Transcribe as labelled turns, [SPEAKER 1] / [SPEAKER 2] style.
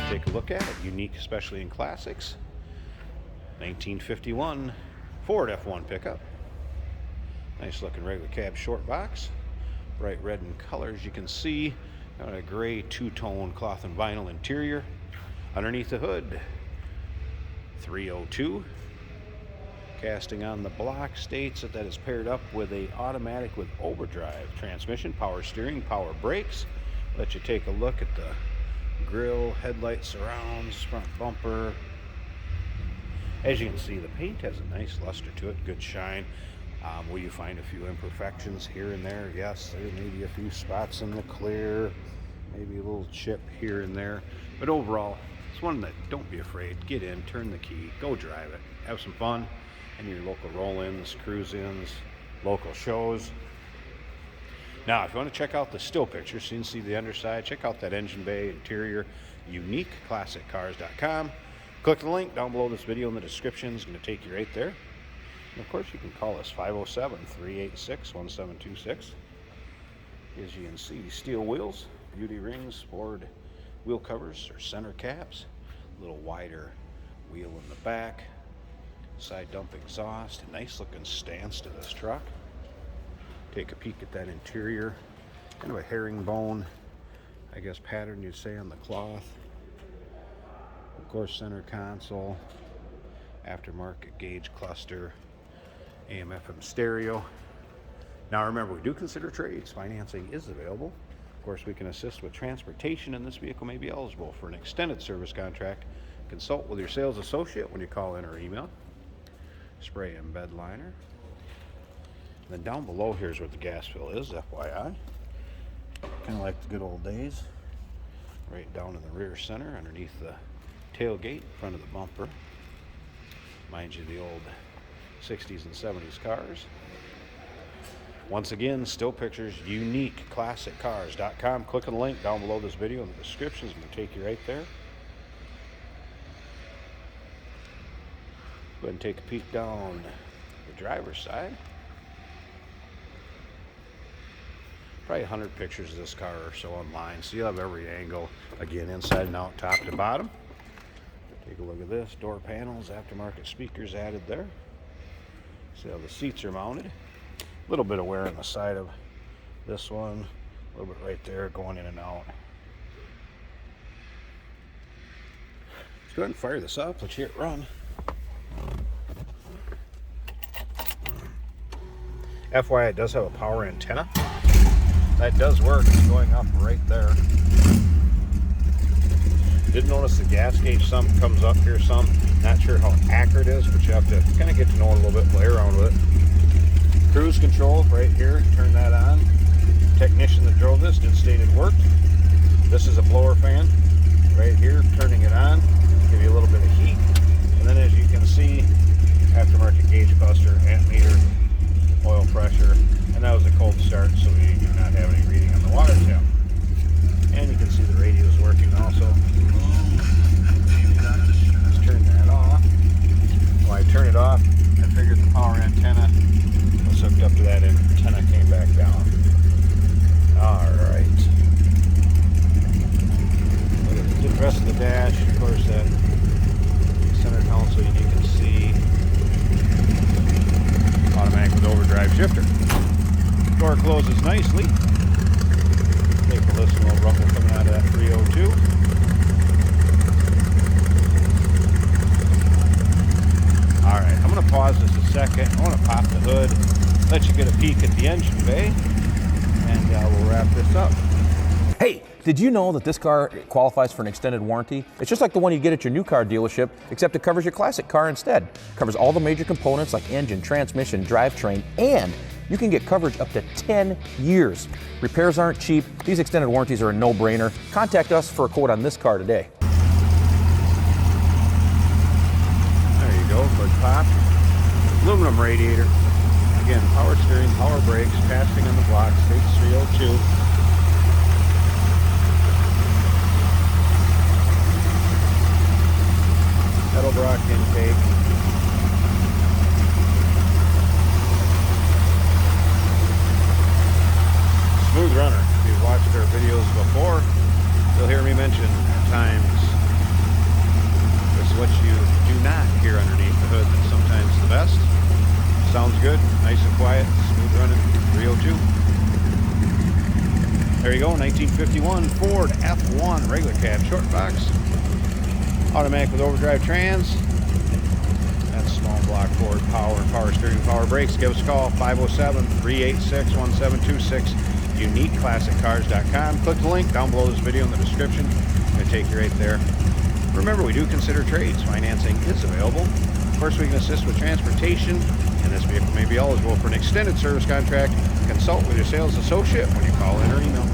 [SPEAKER 1] Take a look at it. Unique, especially in classics. 1951 Ford F1 pickup. Nice looking regular cab short box. Bright red in color, as you can see. Got a gray two-tone cloth and vinyl interior. Underneath the hood, 302. Casting on the block states that is paired up with a automatic with overdrive transmission, power steering, power brakes. Let you take a look at the grille, headlight surrounds, front bumper. As you can see, the paint has a nice luster to it, good shine. Will you find a few imperfections here and there? Yes, there may be a few spots in the clear, maybe a little chip here and there. But overall, it's one that don't be afraid. Get in, turn the key, go drive it. Have some fun in your local roll-ins, cruise-ins, local shows. Now, if you want to check out the still pictures, so you can see the underside, check out that engine bay interior, uniqueclassiccars.com. Click the link down below this video in the description. It's going to take you right there. And of course, you can call us 507-386-1726. As you can see, steel wheels, beauty rings, Ford wheel covers or center caps, a little wider wheel in the back, side dump exhaust, a nice looking stance to this truck. Take a peek at that interior, kind of a herringbone, I guess, pattern you'd say on the cloth. Of course, center console, aftermarket gauge cluster, AM FM stereo. Now remember, we do consider trades. Financing is available. Of course, we can assist with transportation, and this vehicle may be eligible for an extended service contract. Consult with your sales associate when you call in or email. Spray and bed liner. And then down below here is where the gas fill is, FYI. Kind of like the good old days. Right down in the rear center, underneath the tailgate, front of the bumper. Mind you, the old 60s and 70s cars. Once again, still pictures, uniqueclassiccars.com. Click on the link down below this video in the description. It's going to take you right there. Go ahead and take a peek down the driver's side. Probably 100 pictures of this car or so online, so you'll have every angle, again, inside and out, top to bottom. Take a look at this. Door panels, aftermarket speakers added there. See how the seats are mounted. A little bit of wear on the side of this one. A little bit right there going in and out. Let's go ahead and fire this up. Let's hear it run. FYI, it does have a power antenna. That does work. It's going up right there. Did notice the gas gauge some comes up here some. Not sure how accurate it is, but you have to kind of get to know it a little bit, play around with it. Cruise control right here, turn that on. Technician that drove this did state it worked. This is a blower fan right here, turning it on, give you a little bit of heat. And then as you can see, aftermarket gauge cluster, amp meter, oil pressure, and that was a cold start, so we do not have any reading on the water temp. And you can see the radio is working also. Let's turn that off. When I turn it off, I figured the power antenna was hooked up to that antenna, came back down. Alright. Look at the rest of the dash, of course, that center console you can see. Automatic with overdrive shifter. Door closes nicely. Take a listen, a little rumble coming out of that 302. Alright, I'm going to pause this a second. I want to pop the hood, let you get a peek at the engine bay, and we'll wrap this up.
[SPEAKER 2] Hey, did you know that this car qualifies for an extended warranty? It's just like the one you get at your new car dealership, except it covers your classic car instead. It covers all the major components like engine, transmission, drivetrain, and you can get coverage up to 10 years. Repairs aren't cheap. These extended warranties are a no-brainer. Contact us for a quote on this car today.
[SPEAKER 1] There you go, hood pop. Aluminum radiator. Again, power steering, power brakes, casting on the block, states 302. Edelbrock intake. Smooth runner. If you've watched our videos before, you'll hear me mention at times what you do not hear underneath the hood that's sometimes the best. Sounds good, nice and quiet, smooth running 302. There you go, 1951 Ford F1 regular cab short box. Automatic with overdrive trans. That's small block Ford power steering, power brakes. Give us a call, 507-386-1726. UniqueClassicCars.com. Click the link down below this video in the description. It's going to take you right there. Remember, we do consider trades. Financing is available. Of course, we can assist with transportation, and this vehicle may be eligible for an extended service contract. Consult with your sales associate when you call in or email.